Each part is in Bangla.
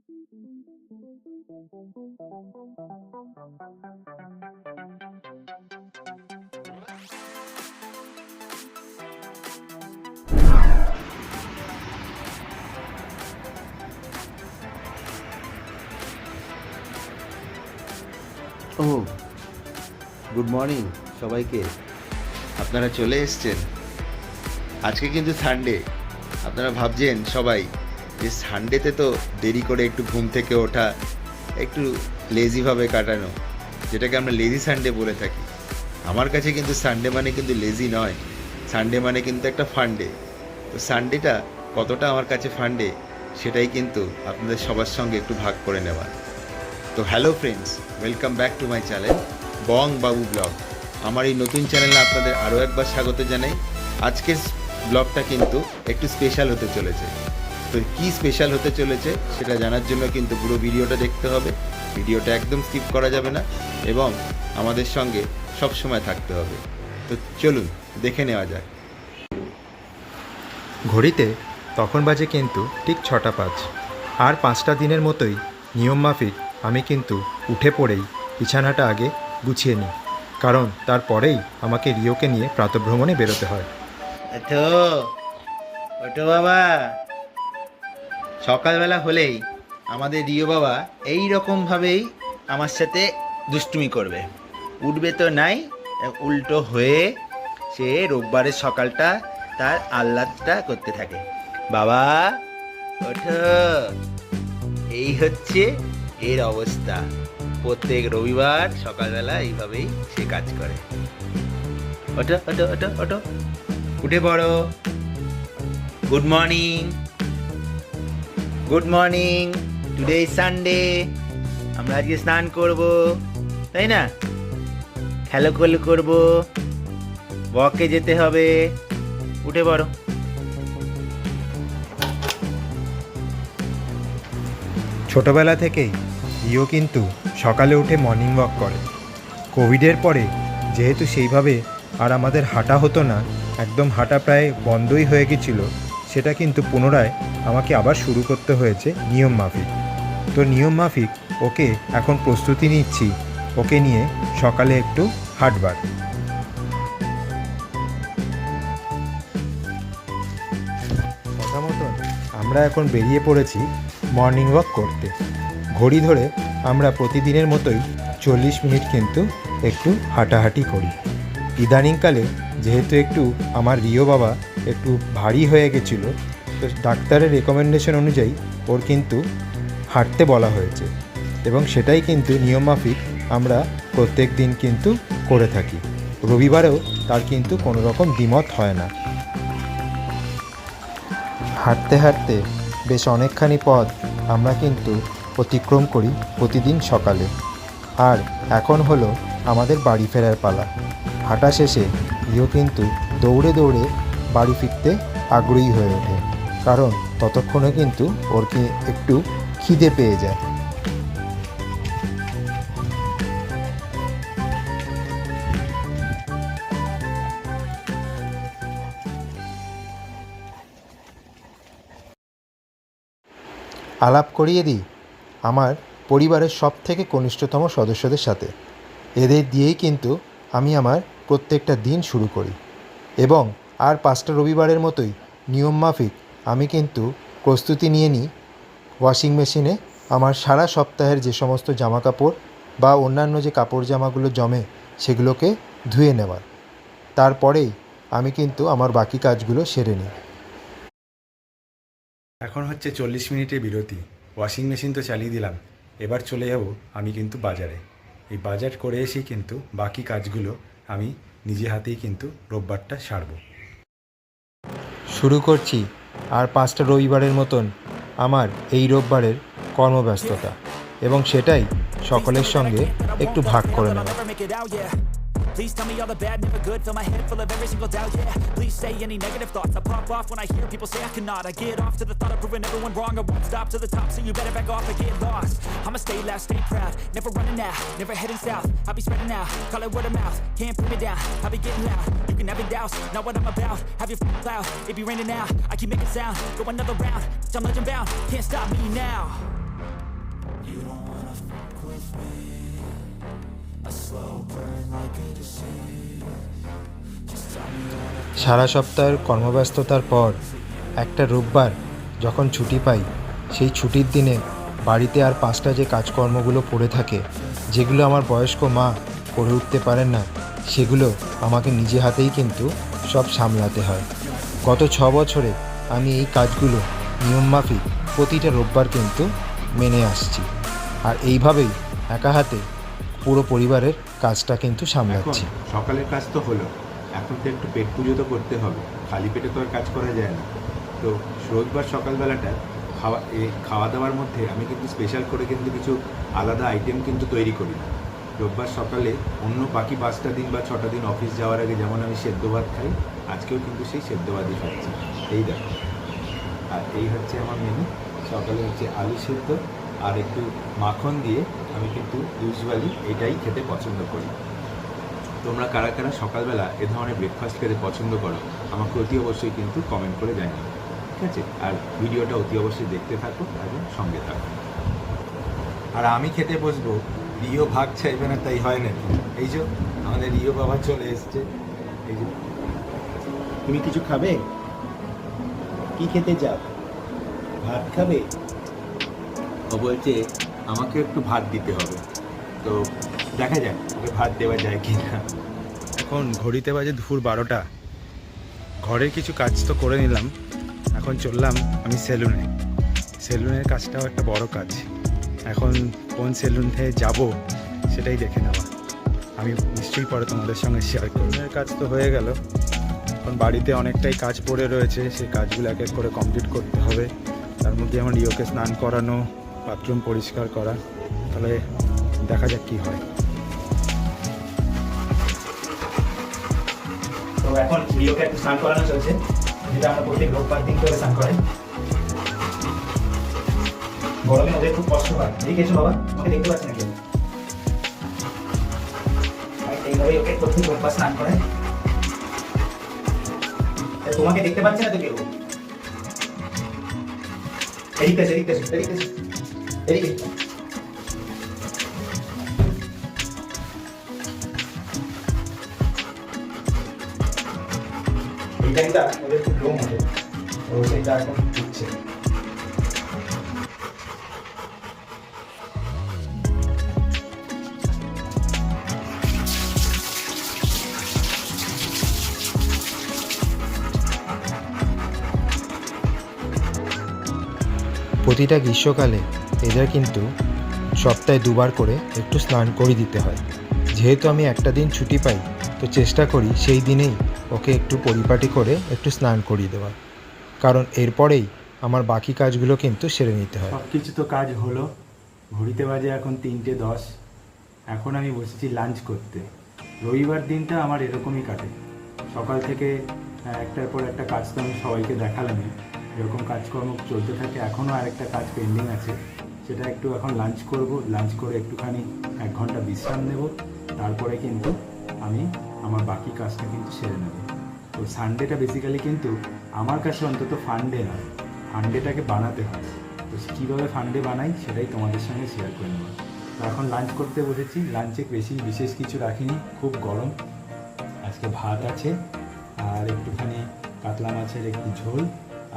ও গুড মর্নিং সবাইকে। আপনারা চলে এসছেন। আজকে কিন্তু সানডে। আপনারা ভাবছেন সবাই যে সানডেতে তো দেরি করে একটু ঘুম থেকে ওঠা, একটু লেজিভাবে কাটানো, যেটাকে আমরা লেজি সানডে বলে থাকি। আমার কাছে কিন্তু সানডে মানে কিন্তু লেজি নয়, সানডে মানে কিন্তু একটা ফান্ডে। তো সানডেটা কতটা আমার কাছে ফান্ডে সেটাই কিন্তু আপনাদের সবার সঙ্গে একটু ভাগ করে নেওয়া। তো hello friends, welcome back to my channel Bong Babu vlog. আমার এই নতুন চ্যানেলে আপনাদের আরও একবার স্বাগত জানাই। আজকের ব্লগটা কিন্তু একটু স্পেশাল হতে চলেছে। তো কী স্পেশাল হতে চলেছে সেটা জানার জন্য কিন্তু পুরো ভিডিওটা দেখতে হবে। ভিডিওটা একদম স্কিপ করা যাবে না এবং আমাদের সঙ্গে সব সময় থাকতে হবে। তো চলুন দেখে নেওয়া যাক। ঘড়িতে তখন বাজে কিন্তু ঠিক 6:05। আর 5টা দিনের মতোই নিয়ম মাফিক আমি কিন্তু উঠে পড়েই বিছানাটা আগে গুছিয়ে নিই, কারণ তারপরেই আমাকে রিওকে নিয়ে প্রাতঃভ্রমণে বেরোতে হয়। ওঠো বাবা। সকালবেলা হলেই আমাদের রিও বাবা এই রকমভাবেই আমার সাথে দুষ্টুমি করবে। উঠবে তো নাই, উল্টো হয়ে সে রোববারের সকালটা তার আহ্লাদটা করতে থাকে। বাবা ওঠো। এই হচ্ছে এর অবস্থা। প্রত্যেক রবিবার সকালবেলা এইভাবেই সে কাজ করে। ওঠো ওঠো ওঠো ওঠো, উঠে পড়ো। Good morning, good morning. Today is Sunday. আমরা আজকে স্নান করব, তাই না? খেলাখেলি করব, ওয়াকে যেতে হবে। উঠে পড়ো। ছোটোবেলা থেকেই রিও কিন্তু সকালে উঠে মর্নিং ওয়াক করে। কোভিডের পরে যেহেতু সেইভাবে আর আমাদের হাঁটা হতো না, একদম হাঁটা প্রায় বন্ধই হয়ে গেছিলো, সেটা কিন্তু পুনরায় আমাকে আবার শুরু করতে হয়েছে নিয়ম মাফিক। তো নিয়ম মাফিক ওকে এখন প্রস্তুতি নিচ্ছি ওকে নিয়ে সকালে একটু হাঁটবার। কথা মতন আমরা এখন বেরিয়ে পড়েছি মর্নিং ওয়াক করতে। ঘড়ি ধরে আমরা প্রতিদিনের মতোই 40 মিনিট কিন্তু একটু হাঁটাহাঁটি করি। ইদানিংকালে যেহেতু একটু আমার রিও বাবা একটু ভারী হয়ে গেছিলো, তো ডাক্তারের রেকমেন্ডেশন অনুযায়ী ওর কিন্তু হাঁটতে বলা হয়েছে এবং সেটাই কিন্তু নিয়মমাফিক আমরা প্রত্যেক দিন কিন্তু করে থাকি। রবিবারেও তার কিন্তু কোনো রকম দ্বিমত হয় না। হাঁটতে হাঁটতে বেশ অনেকখানি পথ আমরা কিন্তু অতিক্রম করি প্রতিদিন সকালে। আর এখন হলো আমাদের বাড়ি ফেরার পালা। হাঁটা শেষে রিও কিন্তু দৌড়ে দৌড়ে বাড়ি ফিরতে আগ্রহী হয়ে ওঠে, কারণ ততক্ষণে কিন্তু ওরকে একটু খিদে পেয়ে যায়। আলাপ করিয়ে দিই আমার পরিবারের সবথেকে কনিষ্ঠতম সদস্যদের সাথে। এদের দিয়েই কিন্তু আমি আমার প্রত্যেকটা দিন শুরু করি এবং আর 5টা রবিবারের মতোই নিয়ম মাফিক আমি কিন্তু প্রস্তুতি নিয়ে নিই ওয়াশিং মেশিনে আমার সারা সপ্তাহের যে সমস্ত জামাকাপড় বা অন্যান্য যে কাপড় জামাগুলো জমে সেগুলোকে ধুয়ে নেওয়ার। তারপরেই আমি কিন্তু আমার বাকি কাজগুলো সেরে নিই। এখন হচ্ছে 40 মিনিটের বিরতি। ওয়াশিং মেশিন তো চালিয়ে দিলাম, এবার চলে যাব আমি কিন্তু বাজারে। এই বাজার করে এসেই কিন্তু বাকি কাজগুলো আমি নিজে হাতেই কিন্তু রোববারটা সারব। শুরু করছি আর 5টা রবিবারের মতন আমার এই রোববারের কর্মব্যস্ততা, এবং সেটাই সকলের সঙ্গে একটু ভাগ করে নেওয়া। Please tell me all the bad, never good. Fill my head full of every single doubt, yeah. Please say any negative thoughts. I pop off when I hear people say I cannot. I get off to the thought of proving everyone wrong. I won't stop to the top, so you better back off and get lost. I'ma stay loud, stay proud, never running out, never heading south. I'll be spreading out, call it word of mouth. Can't put me down, I'll be getting loud. You can have it doubts, not what I'm about. Have your cloud, it be raining now. I keep making sound, go another round. I'm legend bound, can't stop me now. সারা সপ্তাহের কর্মব্যস্ততার পর একটা রোববার যখন ছুটি পাই, সেই ছুটির দিনে বাড়িতে আর 5টা যে কাজকর্মগুলো পড়ে থাকে, যেগুলো আমার বয়স্ক মা করে উঠতে পারেন না, সেগুলো আমাকে নিজে হাতেই কিন্তু সব সামলাতে হয়। গত 6 বছরে আমি এই কাজগুলো নিয়মমাফিক প্রতিটা রোববার কিন্তু মেনে আসছি, আর এইভাবেই একা হাতে পুরো পরিবারের কাজটা কিন্তু সামলাচ্ছি। সকালের কাজ তো হলো, এখন তো একটু পেট পুজো তো করতে হবে, খালি পেটে তো আর কাজ করা যায় না। তো রোববার সকালবেলাটা খাওয়া দাওয়ার মধ্যে আমি কিন্তু স্পেশাল করে কিন্তু কিছু আলাদা আইটেম কিন্তু তৈরি করি না। রোববার সকালে অন্য বাকি 5টা দিন বা 6টা দিন অফিস যাওয়ার আগে যেমন আমি সেদ্ধ ভাত খাই, আজকেও কিন্তু সেই সেদ্ধ ভাতই খাচ্ছি। এই দেখো, আর এই হচ্ছে আমার মেনু। সকালে হচ্ছে আলু সেদ্ধ আর একটু মাখন দিয়ে আমি কিন্তু ইউজুয়ালি এটাই খেতে পছন্দ করি। তোমরা কারা কারা সকালবেলা এ ধরনের ব্রেকফাস্ট খেতে পছন্দ করো আমাকে অতি অবশ্যই কিন্তু কমেন্ট করে জানিও, ঠিক আছে? আর ভিডিওটা অতি অবশ্যই দেখতে থাকো এবং সঙ্গে থাকো। আর আমি খেতে বসবো, রিও ভাগ চাইবে না তাই হয় নাকি? এই যে আমাদের রিও বাবা চলে এসছে। এই যে, তুমি কিছু খাবে? কি খেতে চাও? ভাত খাবে? ও বলছে আমাকে একটু ভাত দিতে হবে, তো দেখা যাক ওকে ভাত দেওয়া যায় কি না। এখন ঘড়িতে বাজে দুপুর 12টা। ঘরের কিছু কাজ তো করে নিলাম, এখন চললাম আমি সেলুনে। সেলুনের কাজটাও একটা বড় কাজ। এখন কোন সেলুনে যাব সেটাই দেখে নেওয়া, আমি নিশ্চয়ই পরে তোমাদের সঙ্গে শেয়ার করব। সেলুনের কাজ তো হয়ে গেল, এখন বাড়িতে অনেকটাই কাজ পড়ে রয়েছে, সেই কাজগুলো এক এক করে কমপ্লিট করতে হবে। তার মধ্যে যেমন রিওকে স্নান করানো, বাথরুম পরিষ্কার করা, তাহলে দেখা যাক কী হয়। তো এখন রিওকে একটু স্নান করানো চলছে, যেটা আমরা প্রত্যেক রোববার দিন করে স্নান করাই। গরমে ওদের খুব কষ্ট হয়। ঠিক আছে বাবা, ওকে দেখতে পাচ্ছি নাকি? এইভাবেই ওকে প্রত্যেক রোববার স্নান করায়। তোমাকে দেখতে পাচ্ছে না তো কেউ? এদিকে এসো, এদিকে এসো, এদিকে এসো, এদিকে। এইটা ওদের খুব লোম হবে, তো সেইটা এখন দিচ্ছে। প্রতিটা গ্রীষ্মকালে এদের কিন্তু সপ্তাহে 2বার করে একটু স্নান করিয়ে দিতে হয়। যেহেতু আমি একটা দিন ছুটি পাই, তো চেষ্টা করি সেই দিনেই ওকে একটু পরিপাটি করে একটু স্নান করিয়ে দেওয়ার, কারণ এরপরেই আমার বাকি কাজগুলো কিন্তু সেরে নিতে হয়। সব কিছু তো কাজ হলো, ঘড়িতে বাজে এখন 3:10। এখন আমি বসেছি লাঞ্চ করতে। রবিবার দিনটা আমার এরকমই কাটে, সকাল থেকে একটার পর একটা কাজ তো আমি সবাইকে দেখালামই, এরকম কাজকর্ম চলতে থাকে। এখনও আরেকটা কাজ পেন্ডিং আছে, সেটা একটু এখন লাঞ্চ করব। লাঞ্চ করে একটুখানি 1 ঘন্টা বিশ্রাম নেব, তারপরে কিন্তু আমি আমার বাকি কাজটা কিন্তু সেরে নেব। তো সানডেটা বেসিক্যালি কিন্তু আমার কাছে অন্তত ফান্ডে নয়, ফান্ডেটাকে বানাতে হয়। তো কীভাবে ফান্ডে বানাই সেটাই তোমাদের সঙ্গে শেয়ার করে নেব। তো এখন লাঞ্চ করতে বসেছি। লাঞ্চে বিশেষ কিছু রাখিনি, খুব গরম। আজকে ভাত আছে আর একটুখানি কাতলা মাছের একটু ঝোল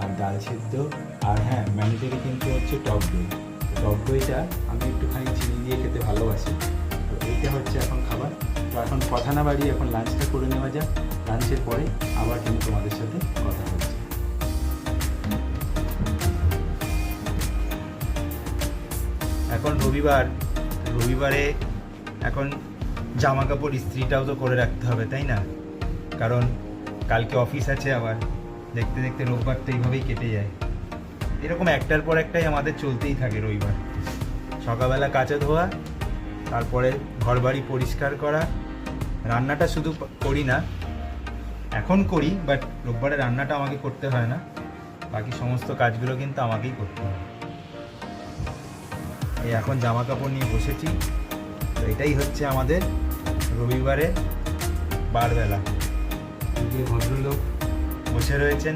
আর ডাল সিদ্ধ, আর হ্যাঁ ম্যান্ডেটরি কিন্তু হচ্ছে টক দই। টক দইটা আমি একটুখানি চিনি দিয়ে খেতে ভালোবাসি, তো এইটা হচ্ছে এখন খাবার। তো এখন কথা না বাড়িয়ে এখন লাঞ্চটা করে নেওয়া যাক। লাঞ্চের পরে আবার কিন্তু তোমাদের সাথে কথা হচ্ছে। এখন রবিবারে এখন জামা কাপড় ইস্ত্রিটাও তো করে রাখতে হবে, তাই না? কারণ কালকে অফিস আছে আবার। দেখতে দেখতে রোববারটা এইভাবেই কেটে যায়। এরকম একটার পর একটাই আমাদের চলতেই থাকে রবিবার। সকালবেলা কাচা ধোয়া, তারপরে ঘরবাড়ি পরিষ্কার করা। রান্নাটা শুধু করি না, এখন করি, বাট রোববারে রান্নাটা আমাকে করতে হয় না, বাকি সমস্ত কাজগুলো কিন্তু আমাকেই করতে হয়। এই এখন জামা কাপড় নিয়ে বসেছি, তো এটাই হচ্ছে আমাদের রবিবারে বারবেলা। যে ভদ্রলোক বসে রয়েছেন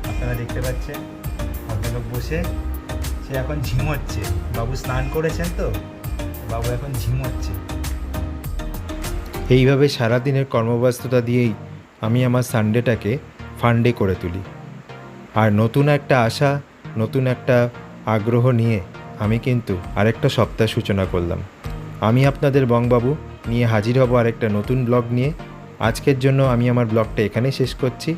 আপনারা দেখতে পাচ্ছেন, ভদ্রলোক বসে সে এখন ঝিমোচ্ছে। বাবু স্নান করেছেন, তো বাবু এখন ঝিমোচ্ছে। এইভাবে সারাদিনের কর্মব্যস্ততা দিয়েই আমি আমার সানডেটাকে ফান্ডে করে তুলি। আর নতুন একটা আশা, নতুন একটা আগ্রহ নিয়ে আমি কিন্তু আরেকটা সপ্তাহ সূচনা করলাম। আমি আপনাদের বংবাবু নিয়ে হাজির হব আরেকটা নতুন ব্লগ নিয়ে। আজকের জন্য আমি আমার ব্লগটা এখানেই শেষ করছি।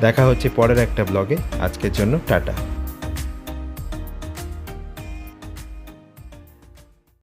দেখা হচ্ছে পরের একটা ব্লগে। আজকের জন্য টাটা।